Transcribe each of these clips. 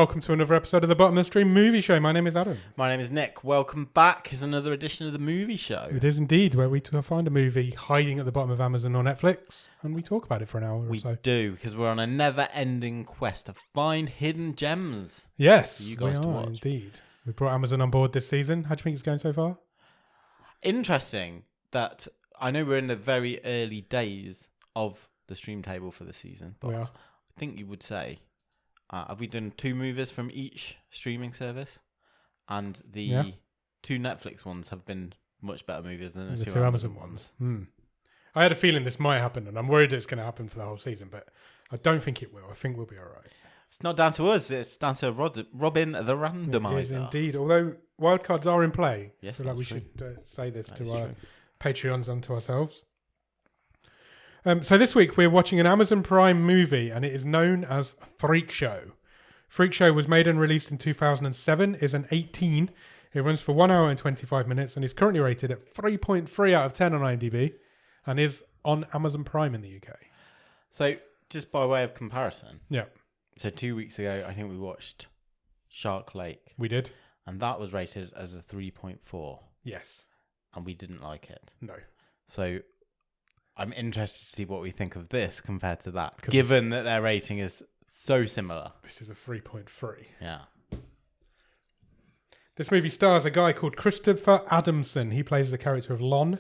welcome to another episode of the Bottom of the Stream Movie Show. My name is Adam. My name is Nick. Welcome back. It's another edition of the Movie Show. It is indeed, where we find a movie hiding at the bottom of Amazon or Netflix, and we talk about it for an hour or so. We do, because we're on a never-ending quest to find hidden gems. Yes, for you guys to watch. Indeed. We've brought Amazon on board this season. How do you think it's going so far? Interesting that I know we're in the very early days of the stream table for the season, but We are. I think you would say, have we done 2 movies from each streaming service? And the 2 Netflix ones have been much better movies than the 2 Amazon ones. I had a feeling this might happen, and I'm worried it's going to happen for the whole season, but I don't think it will. I think we'll be all right. It's not down to us. It's down to Robin the randomizer. It is indeed. Although wildcards are in play. Yes, I feel like we true. should say this That to is our true. Patreons and to ourselves. So this week we're watching an Amazon Prime movie, and it is known as Freakshow. Freakshow was made and released in 2007, is an 18. It runs for 1 hour and 25 minutes and is currently rated at 3.3 out of 10 on IMDb and is on Amazon Prime in the UK. So, just by way of comparison, Yeah, so 2 weeks ago, I think we watched Shark Lake, we did. and that was rated as a 3.4, Yes. and we didn't like it. No. So, I'm interested to see what we think of this compared to that, 'Cause given that their rating is so similar. This is a 3.3. Yeah. This movie stars a guy called Christopher Adamson. He plays the character of Lon.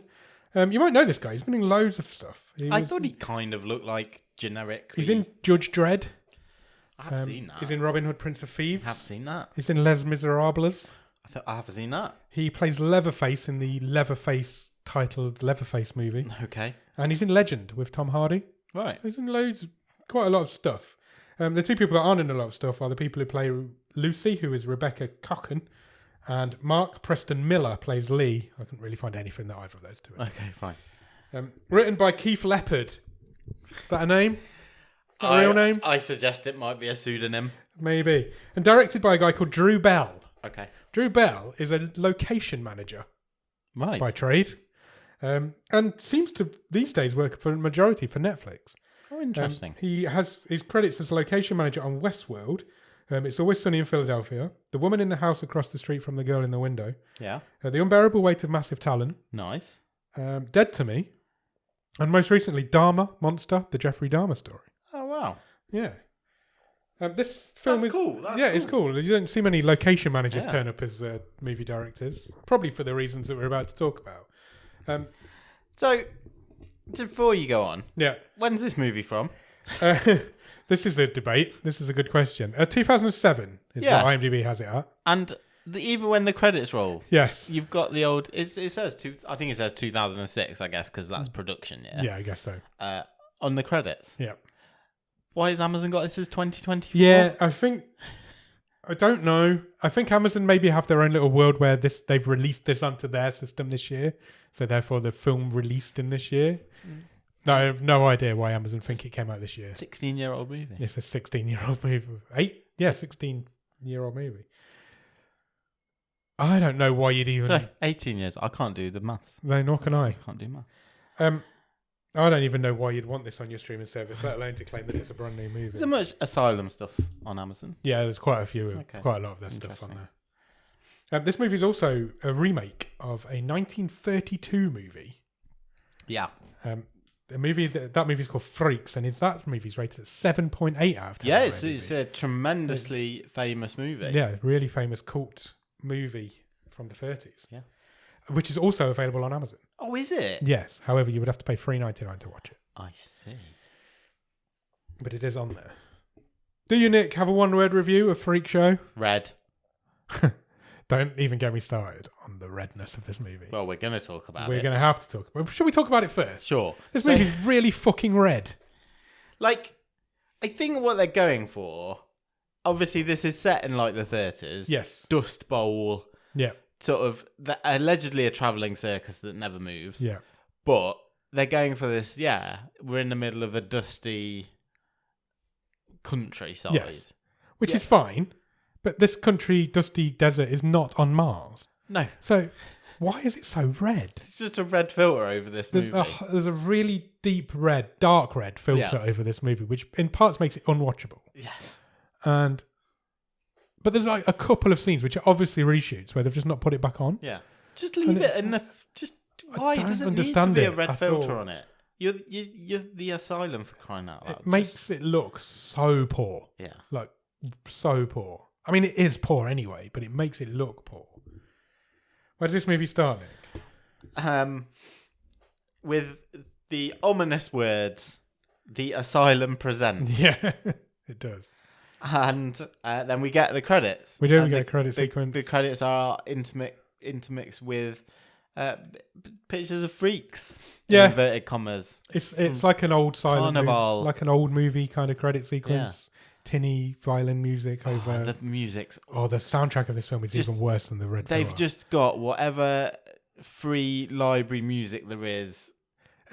You might know this guy. He's been in loads of stuff. I thought he kind of looked like generic. He's in Judge Dredd. I have seen that. He's in Robin Hood, Prince of Thieves. I have seen that. He's in Les Miserables. I have seen that. He plays Leatherface in the Leatherface titled Leatherface movie. Okay. And he's in Legend with Tom Hardy. Right. So he's in quite a lot of stuff. The 2 people that aren't in a lot of stuff are the people who play Lucy, who is Rebecca Cocken, and Mark Preston Miller plays Lee. I couldn't really find anything that either of those two are. Okay, fine. Written by Keith Leopard. Is that a name? A real name? I suggest it might be a pseudonym. Maybe. And directed by a guy called Drew Bell. Okay. Drew Bell is a location manager Right. by trade, and seems to these days work for a majority for Netflix. Oh, interesting. He has his credits as a location manager on Westworld. It's Always Sunny in Philadelphia. The Woman in the House Across the Street from the Girl in the Window. Yeah. The Unbearable Weight of Massive Talent. Nice. Dead to Me. And most recently, Dharma, Monster, the Jeffrey Dahmer story. Oh, wow. Yeah. This film That's is cool. That's it's cool. You don't see many location managers Yeah. turn up as movie directors, probably for the reasons that we're about to talk about. So, before you go on, Yeah. when's this movie from? This is a debate. This is a good question. 2007 is Yeah. what IMDb has it at. And even when the credits roll, Yes. you've got the old. It says I think it says 2006, I guess, because that's production. Yeah. Yeah, I guess so. On the credits. Yeah. Why has Amazon got this as 2024? Yeah, I don't know. I think Amazon maybe have their own little world where they've released this onto their system this year. So therefore the film released in this year. No, I have no idea why Amazon think it came out this year. 16-year-old movie. It's a 16-year-old movie. 16-year-old movie. I don't know why you'd even... So, 18 years. I can't do the maths. No, nor can I. Can't do maths. I don't even know why you'd want this on your streaming service, let alone to claim that it's a brand new movie. Is there much asylum stuff on Amazon? Yeah, there's quite a lot of their stuff on there. This movie is also a remake of a 1932 movie. Yeah. A movie that movie's called Freaks, and that movie's rated at 7.8 out of 10. Yeah, it's a tremendously famous movie. Yeah, really famous cult movie from the 30s. Yeah. Which is also available on Amazon. Oh, is it? Yes, however, you would have to pay $3.99 to watch it. I see. But it is on there. Do you, Nick, have a one-word review of Freakshow? Red. Don't even get me started on the redness of this movie. Well, we're going to talk about We're it. going to have to talk about it. Should we talk about it first? Sure. This movie's really fucking red. Like, I think what they're going for, obviously this is set in like the 30s. Yes. Dust Bowl. Yeah. Sort of, allegedly a travelling circus that never moves. Yeah. But they're going for this, we're in the middle of a dusty countryside. Yes. Which is fine. But this country, dusty desert, is not on Mars. No. So why is it so red? It's just a red filter over this movie. There's a really deep red, dark red filter over this movie, which in parts makes it unwatchable. Yes. And But there's like a couple of scenes which are obviously reshoots where they've just not put it back on. Yeah. Just leave it in the... Just... Why? Does it need to be a red filter on it? You're the asylum for crying out loud. It makes it look so poor. Yeah. Like, so poor. I mean, it is poor anyway, but it makes it look poor. Where does this movie start, Nick? With the ominous words, "The Asylum presents." Yeah, it does. And then we get the credits. We do get a credit sequence. The credits are intermixed with pictures of freaks. Yeah, in inverted commas. It's like an old silent Carnival, movie, like an old movie kind of credit sequence. Yeah. Tinny violin music over the music's. Oh, the soundtrack of this film is even worse than the red. They've just got whatever free library music there is.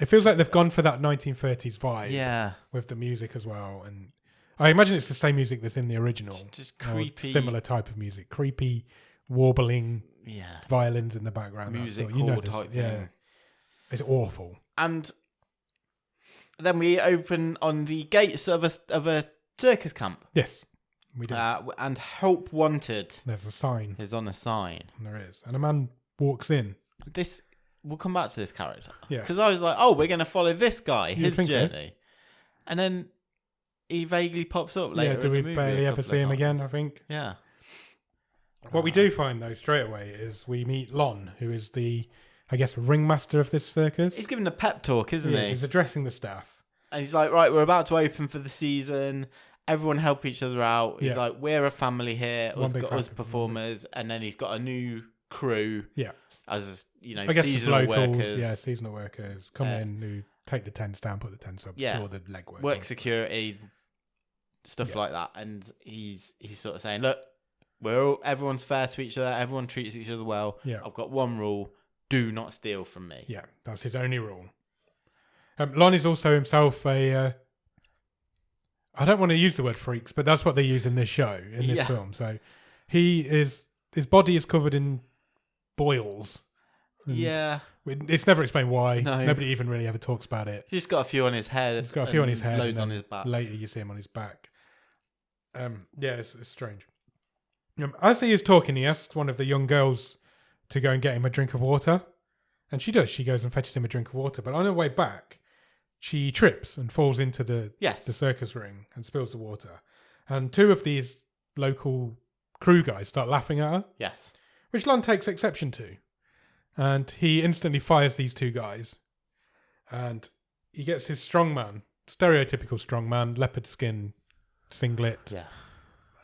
It feels like they've gone for that 1930s vibe. Yeah, with the music as well, and I imagine it's the same music that's in the original. Just creepy, similar type of music, creepy, warbling. Yeah, violins in the background. Music, type yeah, thing. It's awful. And then we open on the gates of a circus camp. Yes, we do. And Help Wanted. There's a sign. Is on a sign. And there is, and a man walks in. We'll come back to this character. Yeah, because I was like, oh, we're going to follow this guy, his journey, and then he vaguely pops up later. Yeah, do we barely ever see him again? I think. Yeah. What we do find, though, straight away is we meet Lon, who is the, I guess, ringmaster of this circus. He's giving a pep talk, isn't he? He's addressing the staff. And he's like, right, we're about to open for the season. Everyone help each other out. He's like, we're a family here, us performers. And then he's got a new crew. Yeah. As, I guess seasonal locals, workers. Yeah, seasonal workers come in who take the tents down, put the tents up, do all the legwork. Work security, stuff like that. And he's sort of saying, look, everyone's fair to each other. Everyone treats each other well. Yeah. I've got one rule: do not steal from me. Yeah, that's his only rule. Lon is also himself a. I don't want to use the word freaks, but that's what they use in this show, in this film. So, his body is covered in boils. Yeah, it's never explained why. No. Nobody even really ever talks about it. He's just got a few on his head. He's got a few on his head. Loads on his back. Later, you see him on his back. Yeah, it's strange. As he is talking, he asks one of the young girls to go and get him a drink of water. And she does. She goes and fetches him a drink of water. But on her way back, she trips and falls into the circus ring and spills the water. And two of these local crew guys start laughing at her. Yes. Which Lon takes exception to. And he instantly fires these two guys. And he gets his strongman, stereotypical strongman, leopard skin singlet. Yeah.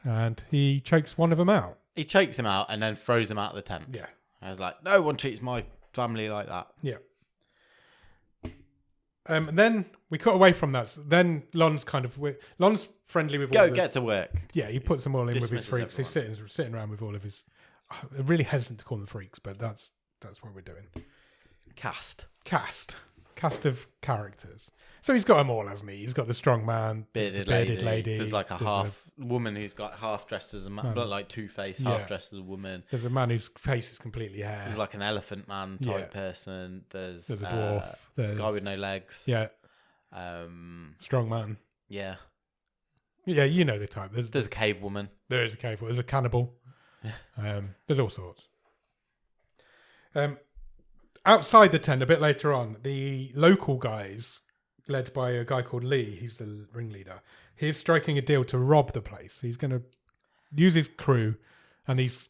And he chokes one of them out. He chokes him out and then throws him out of the tent. Yeah. I was like, no one treats my family like that. Yeah. Then we cut away from that. Then Lon's Lon's friendly with all get to work. Yeah, he puts them all in with his Dismisses freaks. everyone. He's sitting around with all of his... I'm really hesitant to call them freaks, but that's what we're doing. Cast of characters. So he's got them all, hasn't he? He's got the strong man, bearded lady. There's like a woman who's got half dressed as a man, like Two-Face, half dressed as a woman. There's a man whose face is completely hair. There's like an elephant man type person. There's a dwarf. There's a guy with no legs. Yeah. Strong man. Yeah. Yeah, you know the type. There's a cave woman. There is a cave woman. There's a cannibal. There's all sorts. Outside the tent, a bit later on, the local guys, led by a guy called Lee, he's the ringleader, he's striking a deal to rob the place. He's going to use his crew, and he's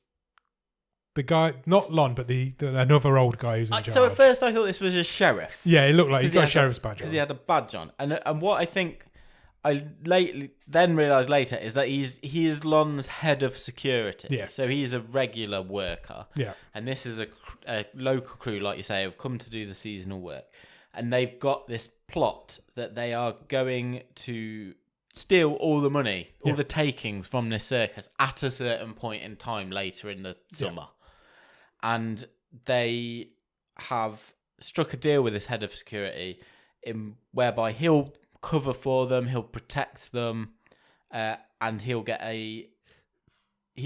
the guy, not Lon, but another old guy who's in charge. So at first I thought this was a sheriff. Yeah, it looked like he's got a sheriff's badge on. Because he had a badge on. And what I think I then realised later is that he is Lon's head of security. Yes. So he's a regular worker. Yeah. And this is a local crew, like you say, have come to do the seasonal work. And they've got this plot that they are going to steal all the money, all the takings from this circus at a certain point in time later in the summer. And they have struck a deal with this head of security whereby he'll cover for them, he'll protect them, and he'll get he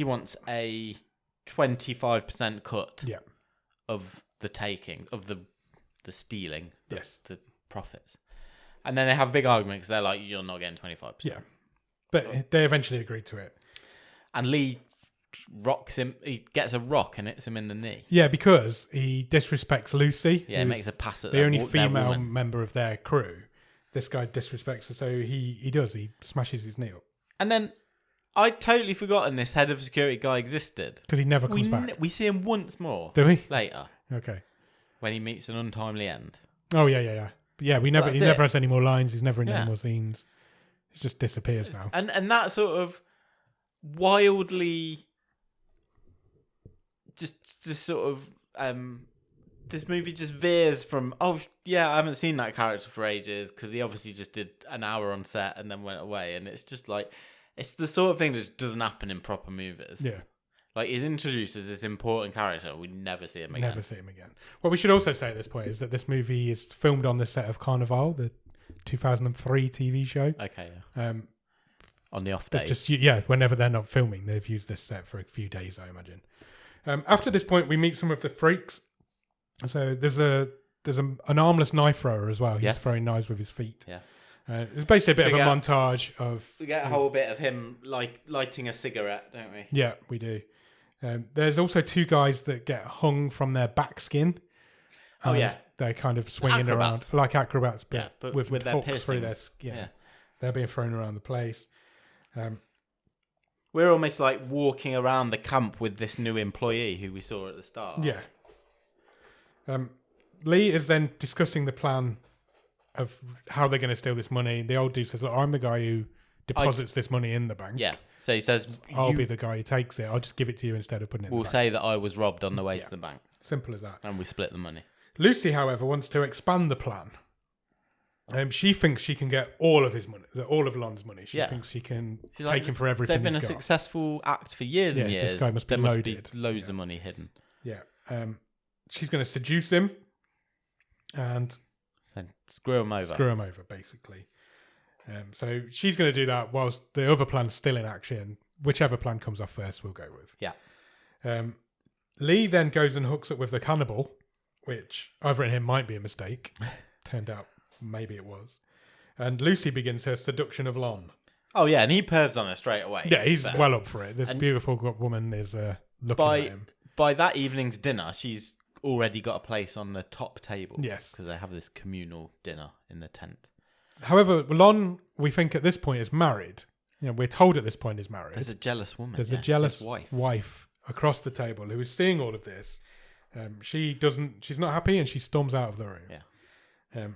wants a 25% cut of the taking, of the stealing, the profits. And then they have a big argument because they're like, you're not getting 25%. Yeah. But they eventually agreed to it. And Lee rocks him. He gets a rock and hits him in the knee. Yeah, because he disrespects Lucy. Yeah, makes a pass at the only female woman. member of their crew. This guy disrespects her, so he smashes his knee up. And then I'd totally forgotten this head of security guy existed. Because he never comes back. We see him once more. Do we? Later. Okay. When he meets an untimely end. Oh, yeah. Yeah, he never has any more lines. He's never in any more scenes. He just disappears now. And that sort of wildly... Just sort of... this movie just veers from, I haven't seen that character for ages because he obviously just did an hour on set and then went away. And it's just like, it's the sort of thing that just doesn't happen in proper movies. Yeah. Like, he's introduced as this important character. We never see him again. Never see him again. What we should also say at this point is that this movie is filmed on the set of Carnival, the 2003 TV show. Okay, yeah. On the off days. Whenever they're not filming, they've used this set for a few days, I imagine. After this point, we meet some of the freaks. So there's an armless knife thrower as well. He's throwing knives with his feet. Yeah. It's basically a bit of a montage of... We get a whole bit of him lighting a cigarette, don't we? Yeah, we do. There's also two guys that get hung from their back skin. Oh, yeah. They're kind of swinging around like acrobats, but with their hooks through their piercings. yeah. They're being thrown around the place. We're almost like walking around the camp with this new employee who we saw at the start. Yeah. Lee is then discussing the plan of how they're going to steal this money. The old dude says, look, I'm the guy who deposits this money in the bank. Yeah. So he says, I'll be the guy who takes it. I'll just give it to you instead of putting it in the bank. We'll say that I was robbed on the way to the bank. Simple as that. And we split the money. Lucy, however, wants to expand the plan. She thinks she can get all of his money, all of Lon's money. She thinks she can take him for everything. They've been a successful act for years and years. This guy must be loaded. Loads of money hidden. Yeah. She's going to seduce him and then screw him over. Basically. So she's going to do that whilst the other plan's still in action. Whichever plan comes off first, we'll go with. Yeah. Lee then goes and hooks up with the cannibal, which I've written here might be a mistake. Turned out maybe it was. And Lucy begins her seduction of Lon. Oh, yeah, and he pervs on her straight away. Yeah, he's well up for it. This beautiful woman is looking at him. By that evening's dinner, she's already got a place on the top table. Yes. Because they have this communal dinner in the tent. However, Lon, we think at this point, is married. We're told at this point is married. There's a jealous woman. There's a jealous wife across the table who is seeing all of this. She's not happy and she storms out of the room. Yeah.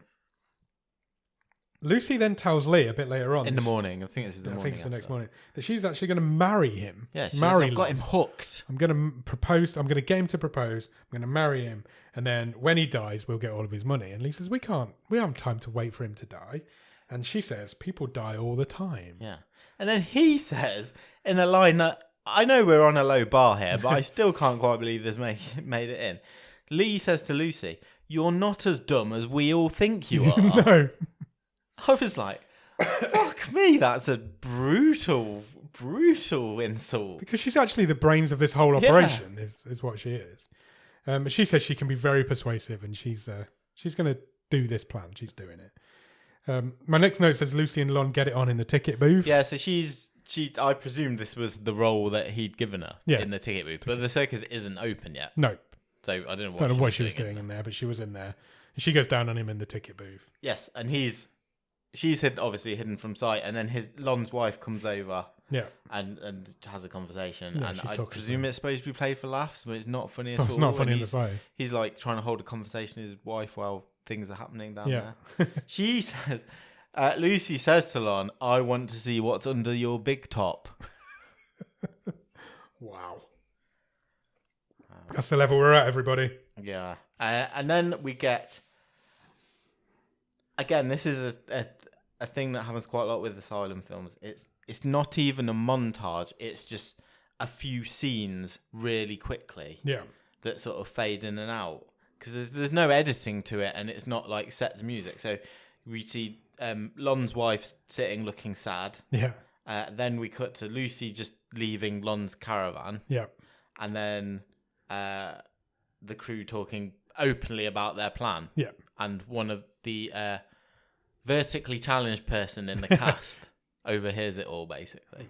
Lucy then tells Lee a bit later on. In the morning. I think this is the morning. I think it's the next morning. That she's actually going to marry him. Yeah, I've got him hooked. I'm going to propose. I'm going to get him to propose. I'm going to marry him. And then when he dies, we'll get all of his money. And Lee says, we haven't time to wait for him to die. And she says, people die all the time. Yeah. And then he says, in a line that, I know we're on a low bar here, but I still can't quite believe this made it in. Lee says to Lucy, you're not as dumb as we all think you are. No. I was like, fuck me, that's a brutal insult. Because she's actually the brains of this whole operation, is what she is. She says she can be very persuasive and she's going to do this plan. She's doing it. My next note says Lucy and Lon get it on in the ticket booth. Yeah, so I presume this was the role that he'd given her in the ticket booth. But the circus isn't open yet. No. So I don't know what she was doing in there, but she was in there. And she goes down on him in the ticket booth. Yes, and she's obviously hidden from sight, and then Lon's wife comes over and has a conversation. Yeah, and I presume it's supposed to be played for laughs, but it's not funny at all. It's not funny in the face. He's like trying to hold a conversation with his wife while things are happening down there. She says, Lucy says to Lon, I want to see what's under your big top. Wow. That's the level we're at, everybody. Yeah. And then we get... Again, this is a thing that happens quite a lot with asylum films. It's not even a montage. It's just a few scenes really quickly that sort of fade in and out. Because there's no editing to it, and it's not like set to music. So we see Lon's wife sitting looking sad. Yeah. Then we cut to Lucy just leaving Lon's caravan. Yeah. And then the crew talking openly about their plan. Yeah. And one of the vertically challenged person in the cast overhears it all, basically.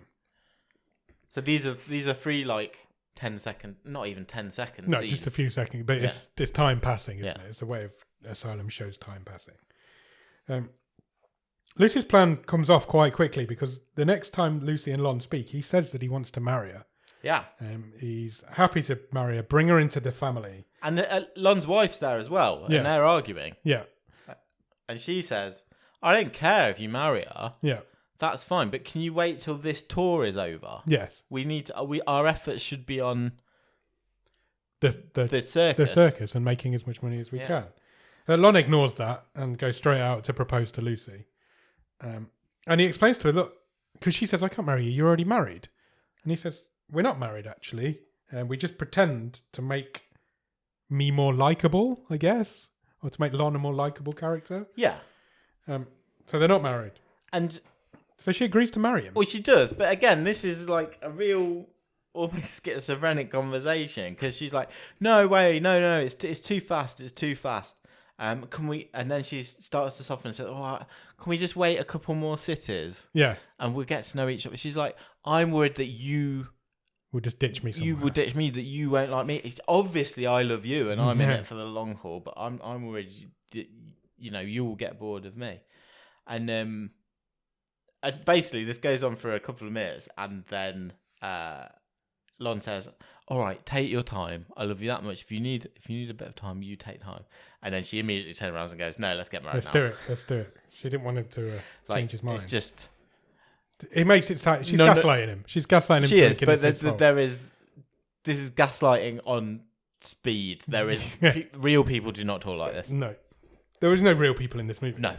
So these are free, like 10-second, not even 10 seconds. No, just a few seconds, but it's time passing, isn't it? It's a way of Asylum shows time passing. Lucy's plan comes off quite quickly because the next time Lucy and Lon speak, he says that he wants to marry her. Yeah. He's happy to marry her, bring her into the family. And Lon's wife's there as well, and they're arguing. Yeah. And she says, I don't care if you marry her. Yeah. That's fine, but can you wait till this tour is over? Yes. We need to, our efforts should be on the circus. The circus and making as much money as we can. Lon ignores that and goes straight out to propose to Lucy. And he explains to her, look, because she says, I can't marry you, you're already married. And he says, we're not married, actually. We just pretend to make me more likable, I guess, or to make Lon a more likable character. Yeah. So they're not married. And so she agrees to marry him. Well, she does. But again, this is like a real, almost schizophrenic conversation because she's like, no, wait, no, it's too fast. It's too fast. Can we? And then she starts to soften and says, "Oh, can we just wait a couple more cities? Yeah, and we'll get to know each other." She's like, "I'm worried that you will just ditch me. Somewhere. You will ditch me. That you won't like me. Obviously, I love you, and I'm in it for the long haul. But I'm worried that you will get bored of me." And basically, this goes on for a couple of minutes, and then Lon says, all right, take your time. I love you that much. If you need a bit of time, you take time. And then she immediately turns around and goes, no, let's get married now. Let's do it. She didn't want him to change his mind. It's just... It makes it sound... She's gaslighting him. She's gaslighting him. She is, but there is... This is gaslighting on speed. There is... real people do not talk like this. No. There is no real people in this movie. No.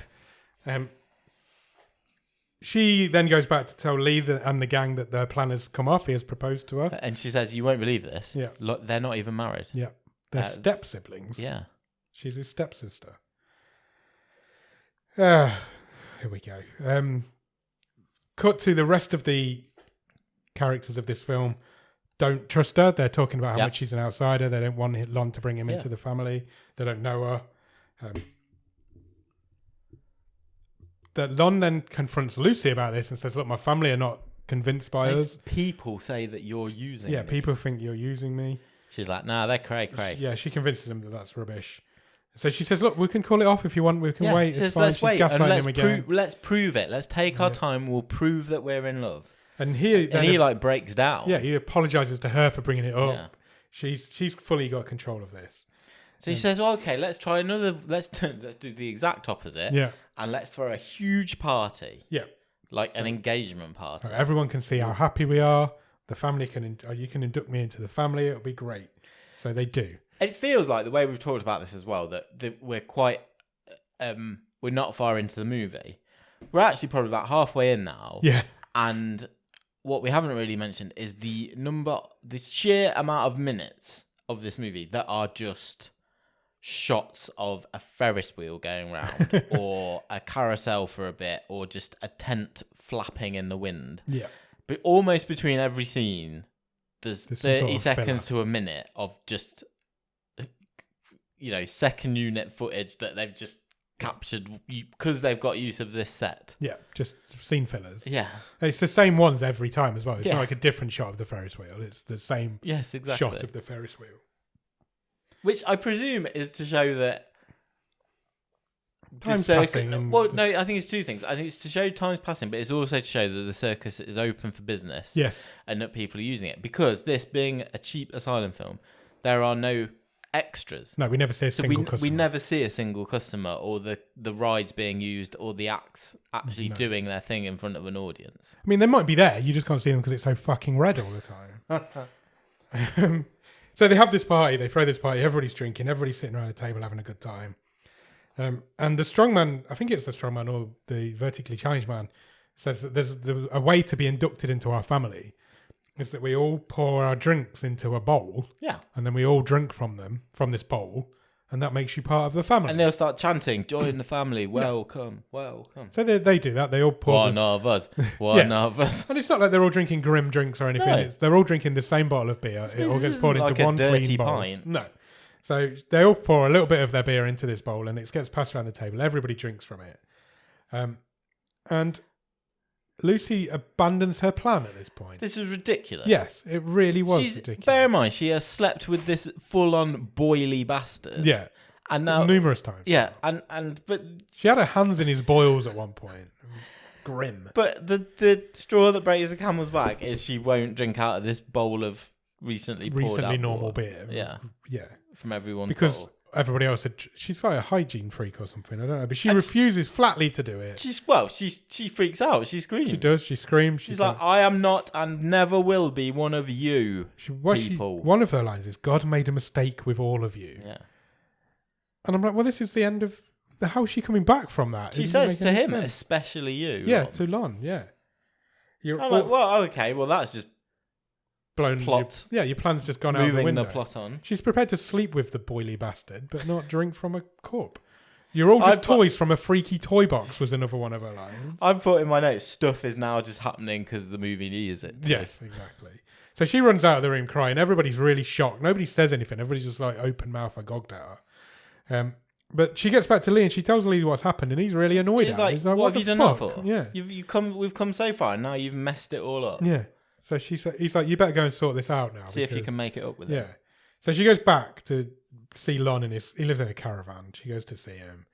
She then goes back to tell Lee and the gang that their plan has come off. He has proposed to her. And she says, you won't believe this. Yeah. Look, they're not even married. Yeah. They're step-siblings. Yeah. She's his stepsister. Here we go. Cut to the rest of the characters of this film. Don't trust her. They're talking about how much she's an outsider. They don't want Lon to bring him into the family. They don't know her. That Lon then confronts Lucy about this and says, look, my family are not convinced by us. People say that you're using me. Yeah, people think you're using me. She's like, nah, they're cray. Yeah, she convinces him that that's rubbish. So she says, look, we can call it off if you want. We can wait. It's fine. Let's wait gaslighting and him again. Let's prove it. Let's take our time. We'll prove that we're in love. And he breaks down. Yeah, he apologizes to her for bringing it up. Yeah. She's fully got control of this. So he says, well, okay, let's try another. Let's do the exact opposite. Yeah. And let's throw a huge party. Yeah. Like an engagement party. Everyone can see how happy we are. The family you can induct me into the family. It'll be great. So they do. It feels like the way we've talked about this as well, that we're quite, we're not far into the movie. We're actually probably about halfway in now. Yeah. And what we haven't really mentioned is the sheer amount of minutes of this movie that are just shots of a Ferris wheel going round or a carousel for a bit or just a tent flapping in the wind. Yeah. But almost between every scene, there's 30 seconds to a minute of just, second unit footage that they've just captured because they've got use of this set. Yeah, just scene fillers. Yeah. And it's the same ones every time as well. It's not like a different shot of the Ferris wheel. It's the same shot of the Ferris wheel. Which I presume is to show that time's passing. I think it's two things. I think it's to show time's passing, but it's also to show that the circus is open for business. Yes. And that people are using it. Because this being a cheap asylum film, there are no extras. No, we never see a single customer. We never see a single customer or the rides being used or the acts actually doing their thing in front of an audience. I mean, they might be there. You just can't see them because it's so fucking red all the time. So they have this party, they throw this party, everybody's drinking, everybody's sitting around a table having a good time. And the strongman, I think it's the strongman or the vertically challenged man, says that there's a way to be inducted into our family is that we all pour our drinks into a bowl. Yeah. And then we all drink from this bowl, and that makes you part of the family. And they'll start chanting, join the family, welcome, welcome. So they do that. They all pour one of us. And it's not like they're all drinking grim drinks or anything. No. They're all drinking the same bottle of beer. It all gets poured into one clean bowl. Pint. No. So they all pour a little bit of their beer into this bowl, and it gets passed around the table. Everybody drinks from it. And Lucy abandons her plan at this point. This is ridiculous. Yes, it really was ridiculous. Bear in mind, she has slept with this full-on boily bastard. Yeah. And now numerous times. Yeah, but she had her hands in his boils at one point. It was grim. But the straw that breaks the camel's back is she won't drink out of this bowl of recently normal beer. Yeah. Yeah. From everyone's because bottle. Everybody else said she's like a hygiene freak or something. I don't know, but she refuses flatly to do it. She freaks out. She screams. She does. She screams. She's like, I am not and never will be one of you people. One of her lines is, "God made a mistake with all of you." Yeah. And I'm like, well, this is the end of. How's she coming back from that? She says to him, especially you. Yeah, Lon. to Lon. Yeah. I'm like, well, okay, well, that's just blown. Plot. Your plan's just gone out the window. Moving the plot on. She's prepared to sleep with the boily bastard, but not drink from a cup. You're all just toys from a freaky toy box was another one of her lines. I've put in my notes, stuff is now just happening because the movie needs it. Yes, exactly. So she runs out of the room crying. Everybody's really shocked. Nobody says anything. Everybody's just like open mouth, agogged at her. But she gets back to Lee and she tells Lee what's happened, and he's really annoyed. She's like, he's like, "What have you done that for? Yeah, we've come so far, and now you've messed it all up." Yeah. So he's like, "You better go and sort this out now. See if you can make it up with it." him. Yeah. So she goes back to see Lon he lives in a caravan. She goes to see him,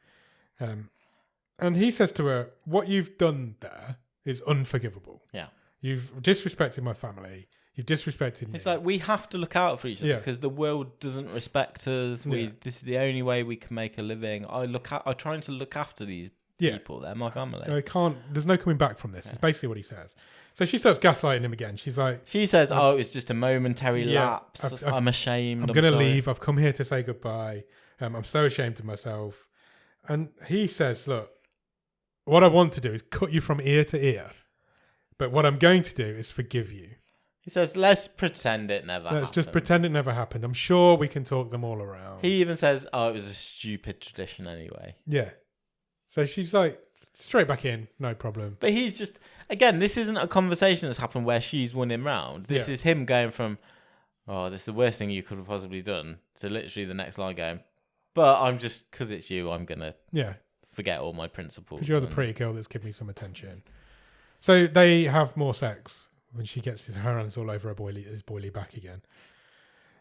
and he says to her, "What you've done there is unforgivable. Yeah, you've disrespected my family." You've disrespected me. It's like we have to look out for each other because the world doesn't respect us. This is the only way we can make a living. I'm trying to look after these people. They're my family. I can't. There's no coming back from this. It's basically what he says. So she starts gaslighting him again. She's like, she says, "Oh, it was just a momentary lapse. I'm ashamed. I'm going to leave. I've come here to say goodbye. I'm so ashamed of myself." And he says, "Look, what I want to do is cut you from ear to ear, but what I'm going to do is forgive you." He says, let's pretend it never happened. Let's just pretend it never happened. I'm sure we can talk them all around. He even says, oh, it was a stupid tradition anyway. Yeah. So she's like, straight back in, no problem. But he's just, again, this isn't a conversation that's happened where she's won him round. This is him going from, oh, this is the worst thing you could have possibly done, to literally the next line going, but I'm just, because it's you, I'm going to forget all my principles. Because you're the pretty girl that's given me some attention. So they have more sex. When she gets her hands all over his boily back again.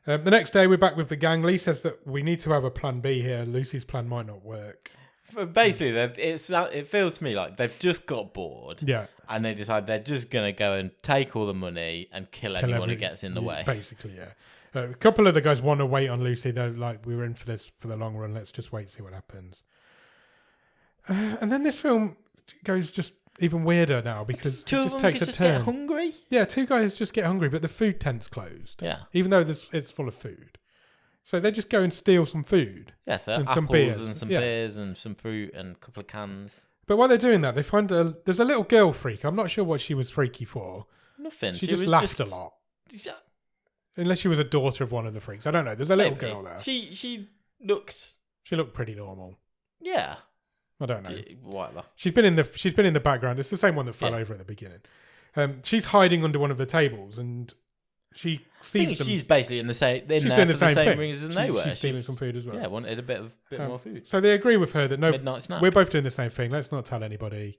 The next day, we're back with the gang. Lee says that we need to have a plan B here. Lucy's plan might not work. But basically, it feels to me like they've just got bored. Yeah. And they decide they're just going to go and take all the money and kill anyone who gets in the way. Basically, yeah. A couple of the guys want to wait on Lucy. They're like, we were in for this for the long run. Let's just wait and see what happens. And then this film goes just even weirder now because it just takes a turn. Get hungry? Yeah, two guys just get hungry, but the food tent's closed. Yeah. Even though it's full of food. So they just go and steal some food. Yeah, so and apples some beers. And some beers and some fruit and a couple of cans. But while they're doing that, they find there's a little girl freak. I'm not sure what she was freaky for. Nothing. She just laughed a lot. Unless she was a daughter of one of the freaks. I don't know. There's a little girl there. She looked pretty normal. Yeah. I don't know. Whatever. She's been in the background. It's the same one that fell over at the beginning. She's hiding under one of the tables, and she sees them. She's basically in the same. She's doing the same rings as they were. She's stealing some food as well. Yeah, wanted a bit more food. So they agree with her that no, midnight snack. We're both doing the same thing. Let's not tell anybody.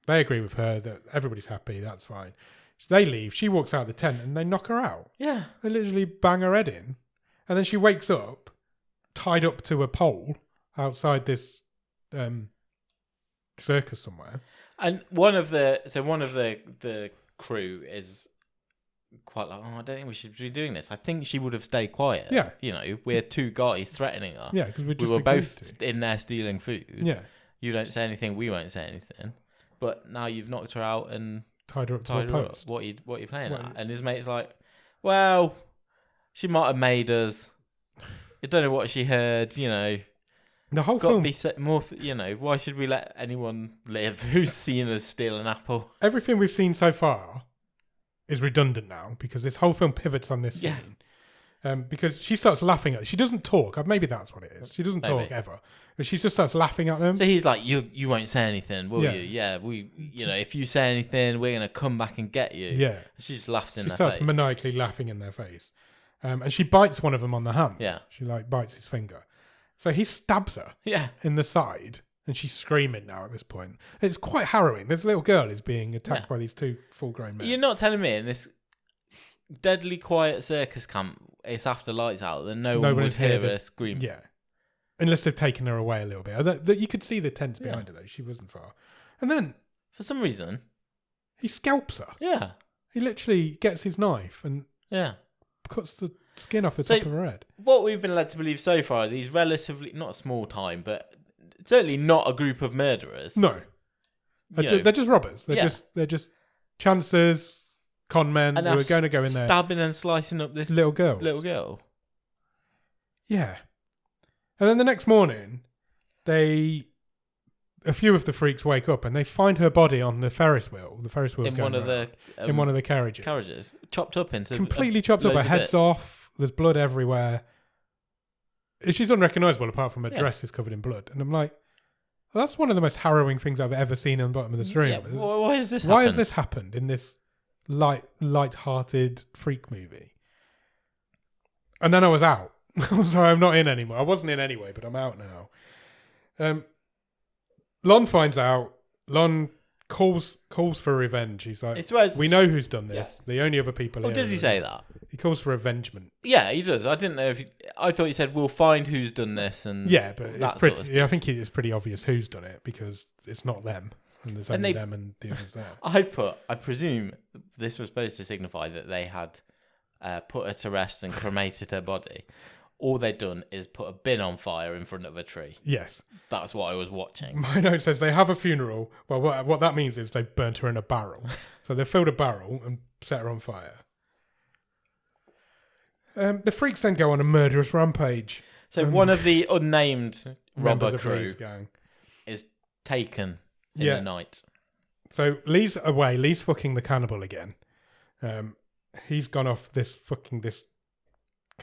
They agree with her that everybody's happy. That's fine. So they leave. She walks out of the tent, and they knock her out. Yeah. They literally bang her head in, and then she wakes up, tied up to a pole outside this. Circus somewhere, and one of the crew is quite like, oh, I don't think we should be doing this. I think she would have stayed quiet. Yeah, you know, we're two guys threatening her. Yeah, because we were both in there stealing food. Yeah, you don't say anything, we won't say anything. But now you've knocked her out and tied her up to a post. What are you playing at? And his mate's like, well, she might have made us. I don't know what she heard. You know. The whole film, be more. You know, why should we let anyone live who's seen us steal an apple? Everything we've seen so far is redundant now because this whole film pivots on this scene. Because she starts laughing at. She doesn't talk. Maybe that's what it is. She doesn't talk ever, but she just starts laughing at them. So he's like, "You won't say anything, will you? Yeah, you know, if you say anything, we're gonna come back and get you." Yeah. She just laughs in their face. She starts maniacally laughing in their face, and she bites one of them on the hand. Yeah. She bites his finger. So he stabs her in the side And she's screaming now at this point. It's quite harrowing. This little girl is being attacked by these two full-grown men. You're not telling me in this deadly quiet circus camp, it's after lights out, that no one would hear her scream. Yeah. Unless they've taken her away a little bit. You could see the tents behind her, though. She wasn't far. And then... For some reason... He scalps her. Yeah. He literally gets his knife and cuts the skin off the top of her head. What we've been led to believe so far, these relatively, not small time, but certainly not a group of murderers. No. They're just robbers. They're just chancers, con men who are going to go in there. Stabbing and slicing up this little girl. Yeah. And then the next morning, a few of the freaks wake up and they find her body on the Ferris wheel. The Ferris wheel's in one of the carriages. Chopped up into completely chopped up. Her head's off. There's blood everywhere. She's unrecognisable apart from her dress is covered in blood. And I'm like, well, that's one of the most harrowing things I've ever seen on the bottom of the stream. Yeah, why has this Why has this happened in this light-hearted freak movie? And then I was out. So I'm not in anymore. I wasn't in anyway, but I'm out now. Lon finds out. Lon calls for revenge. He's like, we know who's done this. Yeah. The only other people here. Does he say that? He calls for avengement. Yeah, he does. I didn't know if I thought he said, we'll find who's done this. And yeah, but it's pretty, I think it's pretty obvious who's done it because it's not them. And there's only them and the others there. I presume this was supposed to signify that they had put her to rest and cremated her body. All they'd done is put a bin on fire in front of a tree. Yes. That's what I was watching. My note says they have a funeral. Well, what that means is they've burnt her in a barrel. So they filled a barrel and set her on fire. The freaks then go on a murderous rampage. So one of the unnamed robber crew gang is taken in the night. So Lee's away. Lee's fucking the cannibal again. He's gone off this.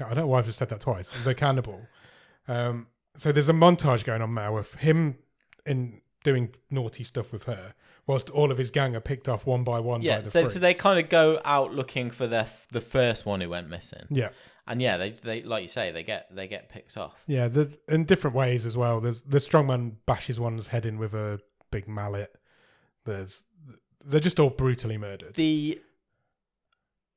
I don't know why I've just said that twice. The cannibal. So there's a montage going on now of him in doing naughty stuff with her, whilst all of his gang are picked off one by one. Yeah, by the so freaks. they kind of go out looking for the first one who went missing. Yeah, and yeah, they like you say, they get picked off. Yeah, in different ways as well. There's the strongman bashes one's head in with a big mallet. They're just all brutally murdered. The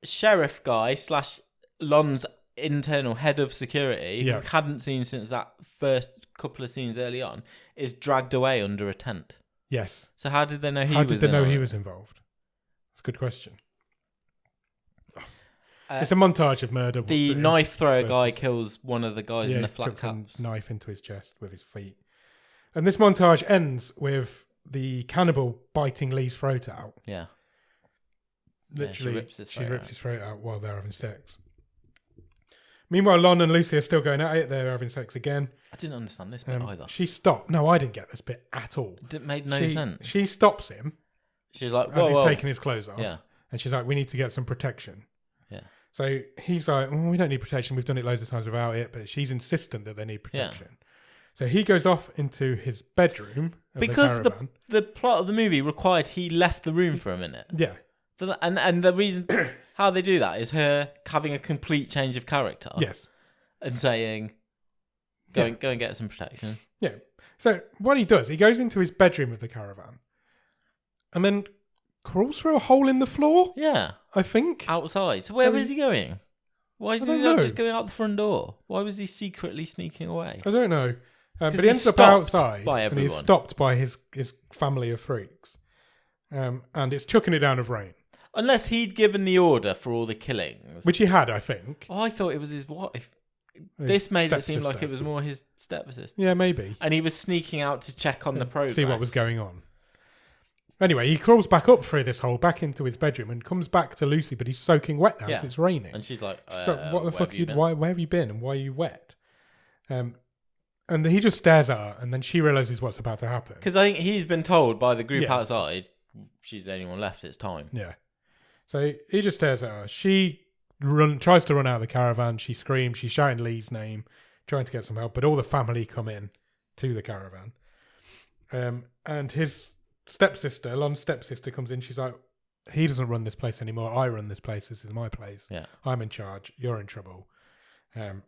sheriff guy / Lon's internal head of security, who hadn't seen since that first couple of scenes early on, is dragged away under a tent. Yes. So how did they know he was involved? How did they know he was involved? That's a good question. It's a montage of murder. The knife thrower guy kills one of the guys in the flat caps. A knife into his chest with his feet. And this montage ends with the cannibal biting Lee's throat out. Yeah. Literally, she rips his throat out while they're having sex. Meanwhile, Lon and Lucy are still going at it. They're having sex again. I didn't understand this bit either. She stopped. No, I didn't get this bit at all. It made no sense. She stops him. She's like, as he's taking his clothes off. Yeah. And she's like, we need to get some protection. Yeah. So he's like, we don't need protection. We've done it loads of times without it. But she's insistent that they need protection. Yeah. So he goes off into his bedroom. Because the plot of the movie required he left the room for a minute. Yeah. And the reason how they do that is her having a complete change of character. Yes. And saying, go and get some protection. Yeah. So what he does, he goes into his bedroom with the caravan and then crawls through a hole in the floor. Yeah. I think. Outside. So where was he going? Why is he not just going out the front door? Why was he secretly sneaking away? I don't know. But he ends up outside and he's stopped by his family of freaks. And it's chucking it down of rain. Unless he'd given the order for all the killings. Which he had, I think. Oh, I thought it was his wife. This made it seem like it was more his stepsister. Yeah, maybe. And he was sneaking out to check on the progress. See what was going on. Anyway, he crawls back up through this hole, back into his bedroom, and comes back to Lucy, but he's soaking wet now because it's raining. And she's like, so what the fuck? Where have you been and why are you wet? And he just stares at her, and then she realises what's about to happen. Because I think he's been told by the group outside, she's the only one left, it's time. Yeah. So he just stares at her. She tries to run out of the caravan. She screams. She's shouting Lee's name, trying to get some help. But all the family come in to the caravan. And his stepsister, Lon's stepsister, comes in. She's like, he doesn't run this place anymore. I run this place. This is my place. Yeah. I'm in charge. You're in trouble. And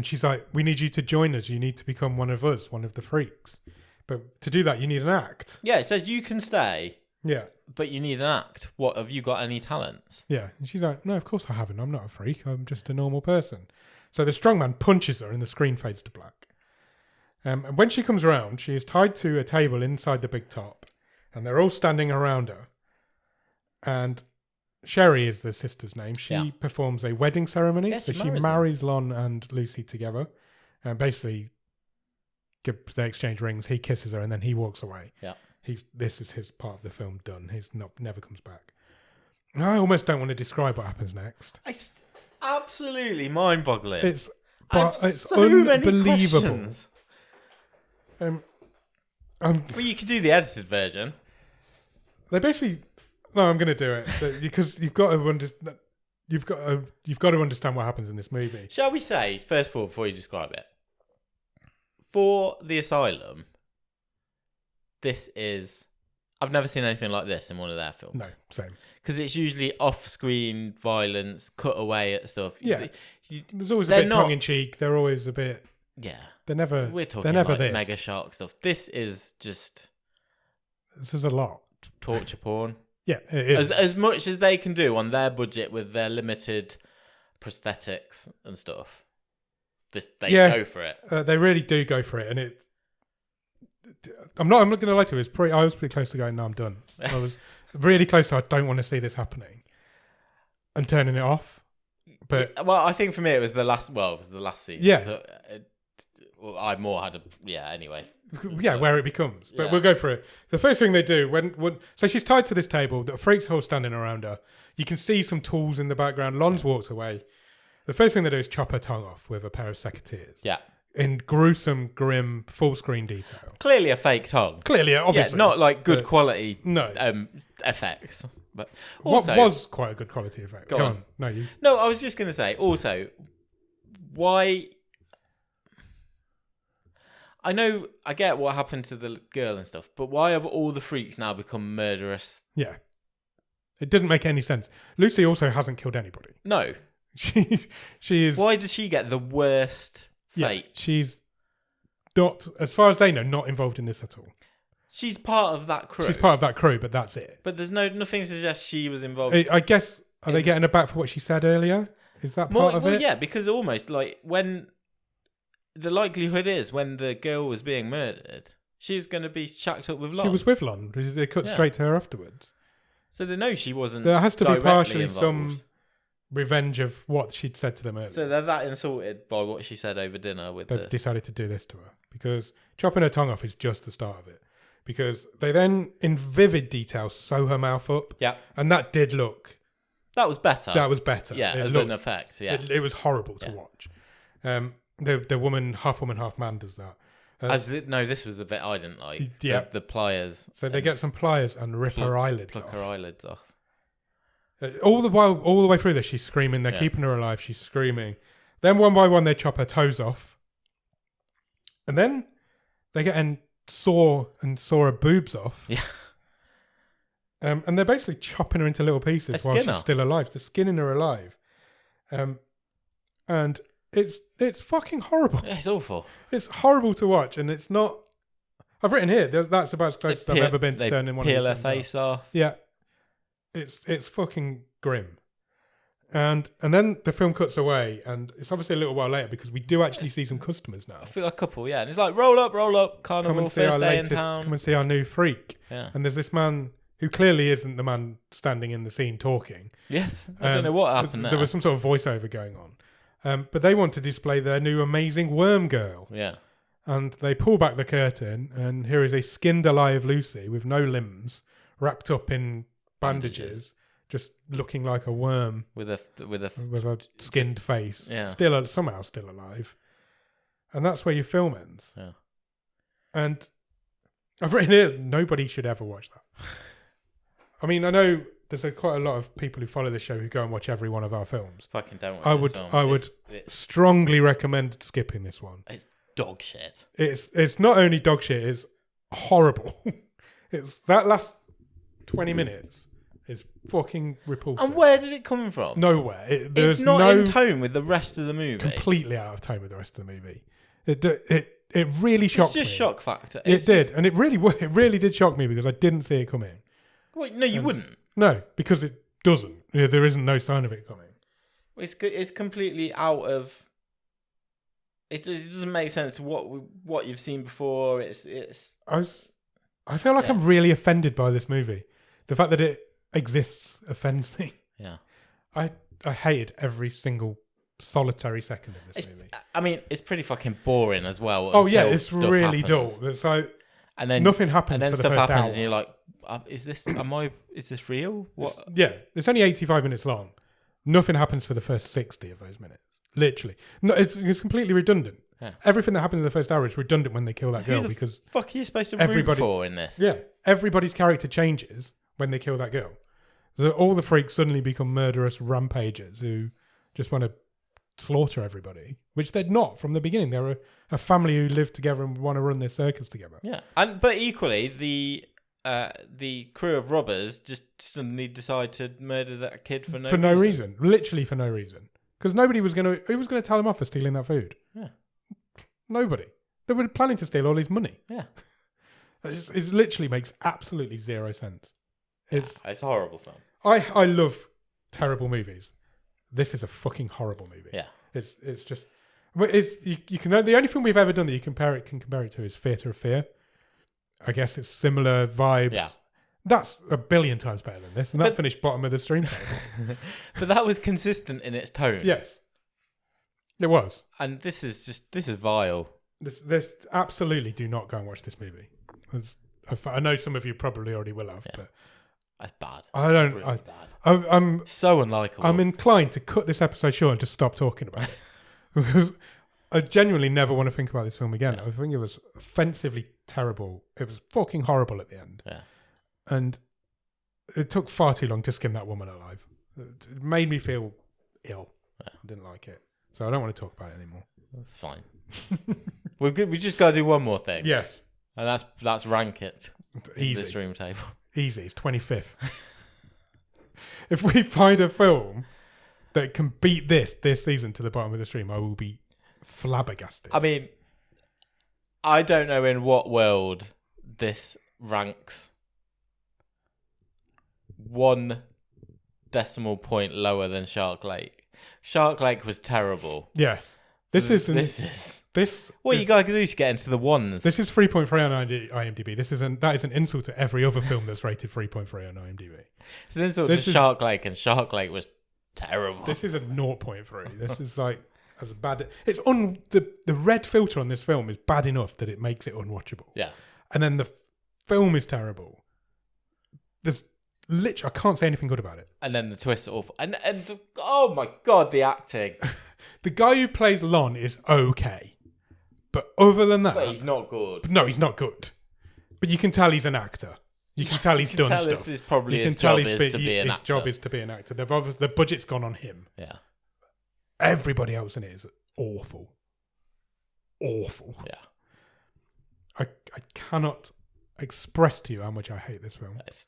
she's like, we need you to join us. You need to become one of us, one of the freaks. But to do that, you need an act. Yeah, it says you can stay, Yeah. but you need an act. What, have you got any talents? Yeah. And she's like, no, of course I haven't. I'm not a freak. I'm just a normal person. So the strongman punches her and the screen fades to black. And when she comes around, she is tied to a table inside the big top. And they're all standing around her. And Sherry is the sister's name. She performs a wedding ceremony. Yes, so she marries Lon and Lucy together. And basically, they exchange rings. He kisses her and then he walks away. Yeah. This is his part of the film done. Never comes back. I almost don't want to describe what happens next. It's absolutely mind-boggling. It's so unbelievable. Well, you could do the edited version. They basically. No, I'm going to do it because you've got to understand what happens in this movie. Shall we say, first of all, before you describe it, for the asylum, I've never seen anything like this in one of their films. No, same. Because it's usually off-screen violence, cut away at stuff. Yeah, there's always a bit tongue-in-cheek. They're always a bit. Yeah, we're talking they're never like this. mega shark stuff. This is a lot torture porn. Yeah, it is. As much as they can do on their budget with their limited prosthetics and stuff. They go for it. They really do go for it, and I'm not going to lie to you. I was pretty close to going. No, I'm done. I was really close to. I don't want to see this happening, and turning it off. But I think for me it was the last. Well, it was the last scene. Yeah. So, I more had anyway. Yeah, where it becomes. But we'll go for it. The first thing they do so she's tied to this table. The freaks are all standing around her. You can see some tools in the background. Lon's walked away. The first thing they do is chop her tongue off with a pair of secateurs. Yeah. In gruesome, grim, full screen detail. Clearly a fake tongue. Clearly, obviously. Yeah, not like good quality effects. But also, what was quite a good quality effect? Go on. No, I was just going to say, also, why... I get what happened to the girl and stuff, but why have all the freaks now become murderous? Yeah. It didn't make any sense. Lucy also hasn't killed anybody. No. She is... Why does she get the worst fate? Yeah, she's not, as far as they know, not involved in this at all. She's part of that crew. She's part of that crew, but that's it. But there's nothing to suggest she was involved. I guess, are they getting her back for what she said earlier? Is that part of it? Yeah, because almost like when... The likelihood is when the girl was being murdered, she's going to be shacked up with Lon. She was with Lon. They cut straight to her afterwards. So they know she wasn't. There has to be partially involved. some revenge of what she'd said to them earlier. So they're that insulted by what she said over dinner They've decided to do this to her because chopping her tongue off is just the start of it. Because they then, in vivid detail, sew her mouth up. Yeah. And that did look... That was better. Yeah, as an effect, yeah. It was horrible to watch. The woman, half man, does that. No, this was the bit I didn't like. Yeah. The pliers. So they get some pliers and rip her eyelids off. Pluck her eyelids off. All the way through this, she's screaming. They're keeping her alive. She's screaming. Then one by one, they chop her toes off. And then they get and saw her boobs off. Yeah. And they're basically chopping her into little pieces while she's still alive. They're skinning her alive. And it's fucking horrible. It's awful. It's horrible to watch, and it's not. I've written here. That's about as close as I've ever been to turning one of these. Peel her face off. Yeah, it's fucking grim. And then the film cuts away, and it's obviously a little while later because we do actually see some customers now. I feel a couple, yeah. And it's like roll up, carnival, first day in town. Come and see our new freak. Yeah. And there's this man who clearly isn't the man standing in the scene talking. Yes, I don't know what happened there. There was some sort of voiceover going on. But they want to display their new amazing worm girl. Yeah. And they pull back the curtain, and here is a skinned alive Lucy with no limbs, wrapped up in bandages. Just looking like a worm with a skinned face. Yeah. Somehow still alive. And that's where your film ends. Yeah. And I've written here, nobody should ever watch that. I mean, I know there's quite a lot of people who follow this show who go and watch every one of our films. Fucking don't watch I would strongly recommend skipping this one. It's dog shit. It's not only dog shit, it's horrible. It's that last 20 minutes is fucking repulsive. And where did it come from? Nowhere. It's not in tone with the rest of the movie. Completely out of tone with the rest of the movie. It really shocked me. It's just shock factor. It did, and it really did shock me because I didn't see it coming. Wait, no, you wouldn't. No, because it doesn't. There isn't no sign of it coming. It's completely out of. It doesn't make sense to what you've seen before. I feel like I'm really offended by this movie. The fact that it exists offends me. Yeah. I hated every single solitary second of this movie. I mean, it's pretty fucking boring as well. Oh yeah, it's really dull. It's like and then nothing happens. And then for stuff the first happens, hour. and you're like, "Is this real? What?" It's only 85 minutes long. Nothing happens for the first 60 of those minutes. Literally, no, it's completely redundant. Yeah. Everything that happens in the first hour is redundant when they kill that girl because fuck are you supposed to root for in this? Yeah, everybody's character changes when they kill that girl. So all the freaks suddenly become murderous rampagers who just want to slaughter everybody, which they're not from the beginning. They're a family who live together and want to run their circus together. Yeah, but equally the crew of robbers just suddenly decide to murder that kid for no reason. Literally for no reason, because who was going to tell him off for stealing that food? Yeah, nobody. They were planning to steal all his money. Yeah, it literally makes absolutely zero sense. It's a horrible film. I love terrible movies. This is a fucking horrible movie. Yeah, it's just. You can the only film we've ever done that you can compare it to is Theatre of Fear. I guess it's similar vibes. Yeah. That's a billion times better than this, and that finished bottom of the stream table. But that was consistent in its tone. Yes, it was. And this is vile. This absolutely do not go and watch this movie. I know some of you probably already will have, but that's bad. I don't. Really bad. I'm so unlikable. I'm inclined to cut this episode short and just stop talking about it because I genuinely never want to think about this film again. I think it was offensively terrible. It was fucking horrible at the end. Yeah. And it took far too long to skin that woman alive. It made me feel ill. Yeah. I didn't like it. So I don't want to talk about it anymore. Fine. We just got to do one more thing. Yes. And that's rank it. Easy. The stream table. Easy. It's 25th. If we find a film that can beat this season to the bottom of the stream, I will be flabbergasted. I mean, I don't know in what world this ranks 1 decimal point lower than Shark Lake. Shark Lake was terrible. Yes. This is what you gotta do to get into the ones. This is 3.3 on IMDb. That is an insult to every other film that's rated 3.3 on IMDb. It's an insult to Shark Lake, and Shark Lake was terrible. This is a 0.3. This is like as bad. It's the red filter on this film is bad enough that it makes it unwatchable. Yeah, and then the film is terrible. There's literally I can't say anything good about it. And then the twist is awful. And oh my god, the acting. The guy who plays Lon is okay. But other than that... But he's not good. No, he's not good. But you can tell he's an actor. You can tell he's done stuff. This is probably his job is to be an actor. His job is to be an actor. The budget's gone on him. Yeah. Everybody else in it is awful. Awful. Yeah. I cannot express to you how much I hate this film. It's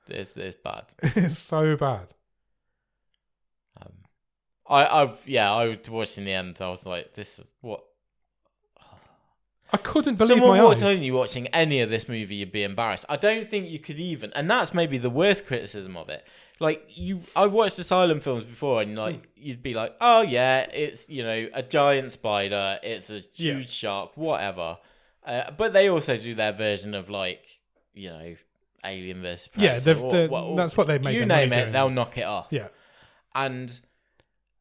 bad. It's so bad. I watched in the end. I was like, this is what. I couldn't believe my eyes. Someone telling you watching any of this movie, you'd be embarrassed. I don't think you could even, and that's maybe the worst criticism of it. Like I've watched asylum films before, and you'd be like, oh yeah, it's a giant spider, it's a huge shark, whatever. But they also do their version of Alien versus Predator. Yeah, that's what they make. You name it, they'll knock it off. Yeah, and.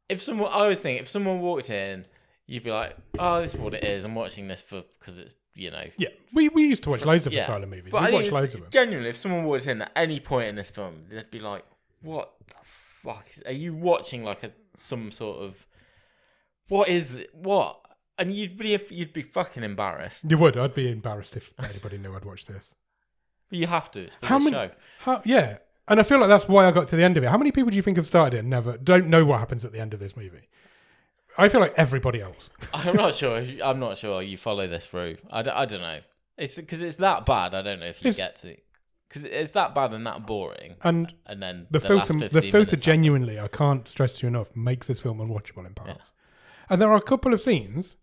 If someone walked in, you'd be like, "Oh, this is what it is. I'm watching this because it's Yeah, we used to watch loads of asylum movies. We watched loads of them. Genuinely, if someone walked in at any point in this film, they'd be like, "What the fuck? Are you watching some sort of what is it? What?" And you'd be fucking embarrassed. You would. I'd be embarrassed if anybody knew I'd watched this. But you have to. It's for the show. Yeah. And I feel like that's why I got to the end of it. How many people do you think have started it and don't know what happens at the end of this movie? I feel like everybody else. I'm not sure you follow this through. I don't know. It's because it's that bad. I don't know if you get to it. Because it's that bad and that boring. And then the filter genuinely, I can't stress to you enough, makes this film unwatchable in parts. Yeah. And there are a couple of scenes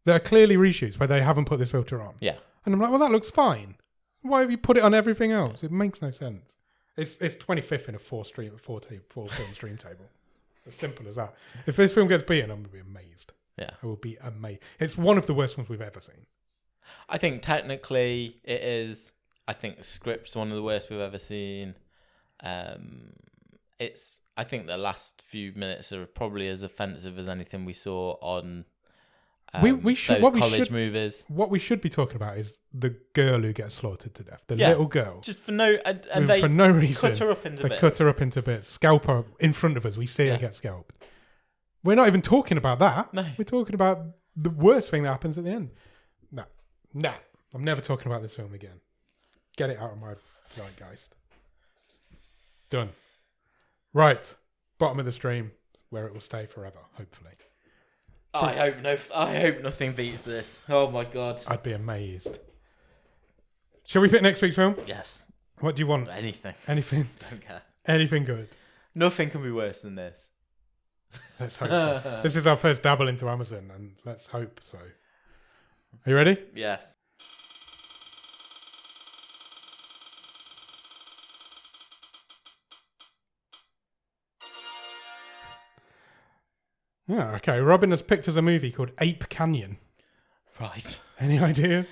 There are clearly reshoots where they haven't put this filter on. Yeah. And I'm like, well, that looks fine. Why have you put it on everything else? It makes no sense. It's 25th in a four film stream table. As simple as that. If this film gets beaten, I'm going to be amazed. Yeah. I will be amazed. It's one of the worst ones we've ever seen. I think technically it is. I think the script's one of the worst we've ever seen. I think the last few minutes are probably as offensive as anything we saw on college movies. What we should be talking about is the girl who gets slaughtered to death. The Yeah, little girl. Just for no... And they for no reason. cut her up into bits. They cut her up into bits. Scalp her in front of us. We see her get scalped. We're not even talking about that. No. We're talking about the worst thing that happens at the end. No. I'm never talking about this film again. Get it out of my zeitgeist. Done. Right. Bottom of the stream, where it will stay forever, hopefully. I hope nothing beats this. Oh my god. I'd be amazed. Shall we pick next week's film? Yes. What do you want? Anything. Anything? Don't care. Anything good? Nothing can be worse than this. Let's hope so. This is our first dabble into Amazon, and let's hope so. Are you ready? Yes. Yeah, okay. Robin has picked us a movie called Ape Canyon. Right. Any ideas?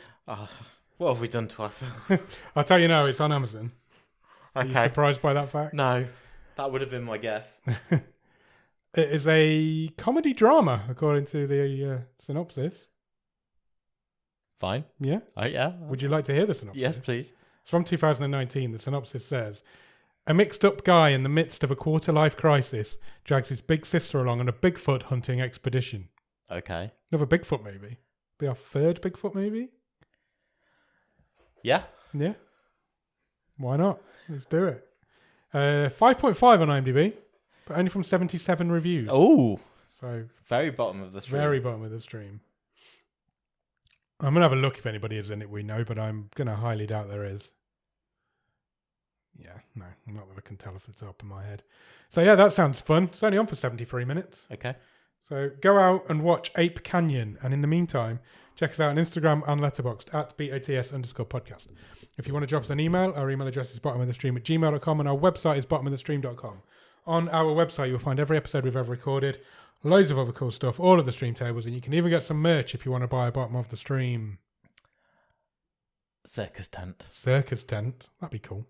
What have we done to ourselves? I'll tell you now, it's on Amazon. Are you surprised by that fact? No. That would have been my guess. It is a comedy drama, according to the synopsis. Fine. Yeah? Oh, yeah. Would you like to hear the synopsis? Yes, please. It's from 2019. The synopsis says, a mixed-up guy in the midst of a quarter-life crisis drags his big sister along on a Bigfoot hunting expedition. Okay. Another Bigfoot movie. Be our third Bigfoot movie? Yeah. Yeah. Why not? Let's do it. 5.5 on IMDb, but only from 77 reviews. Oh. So very bottom of the stream. Very bottom of the stream. I'm going to have a look if anybody is in it we know, but I'm going to highly doubt there is. Yeah, no, not that I can tell off the top of my head. So yeah, that sounds fun. It's only on for 73 minutes. Okay. So go out and watch Ape Canyon. And in the meantime, check us out on Instagram and Letterboxd at BATS_podcast. If you want to drop us an email, our email address is bottomofthestream@gmail.com and our website is bottomofthestream.com. On our website, you'll find every episode we've ever recorded, loads of other cool stuff, all of the stream tables, and you can even get some merch if you want to buy a Bottom of the Stream circus tent. Circus tent. That'd be cool.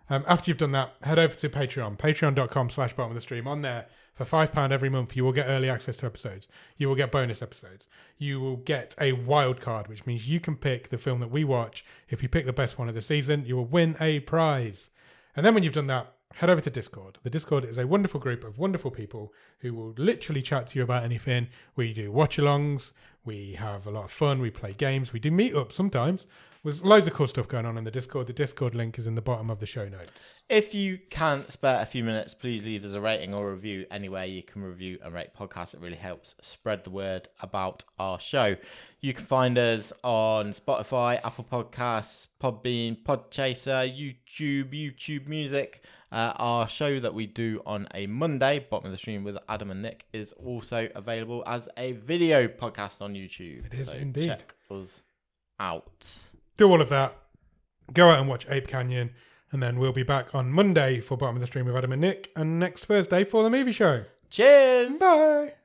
After you've done that, head over to Patreon, patreon.com/bottom of the stream. On there, for £5 every month, you will get early access to episodes. You will get bonus episodes. You will get a wild card, which means you can pick the film that we watch. If you pick the best one of the season, you will win a prize. And then when you've done that, head over to Discord. The Discord is a wonderful group of wonderful people who will literally chat to you about anything. We do watch-alongs. We have a lot of fun. We play games. We do meetups sometimes. There's loads of cool stuff going on in the Discord. The Discord link is in the bottom of the show notes. If you can spare a few minutes, please leave us a rating or a review anywhere you can review and rate podcasts. It really helps spread the word about our show. You can find us on Spotify, Apple Podcasts, Podbean, Podchaser, YouTube Music. Our show that we do on a Monday, Bottom of the Stream with Adam and Nick, is also available as a video podcast on YouTube. It is indeed. Check us out. Do all of that. Go out and watch Ape Canyon. And then we'll be back on Monday for Bottom of the Stream with Adam and Nick. And next Thursday for the movie show. Cheers. Bye.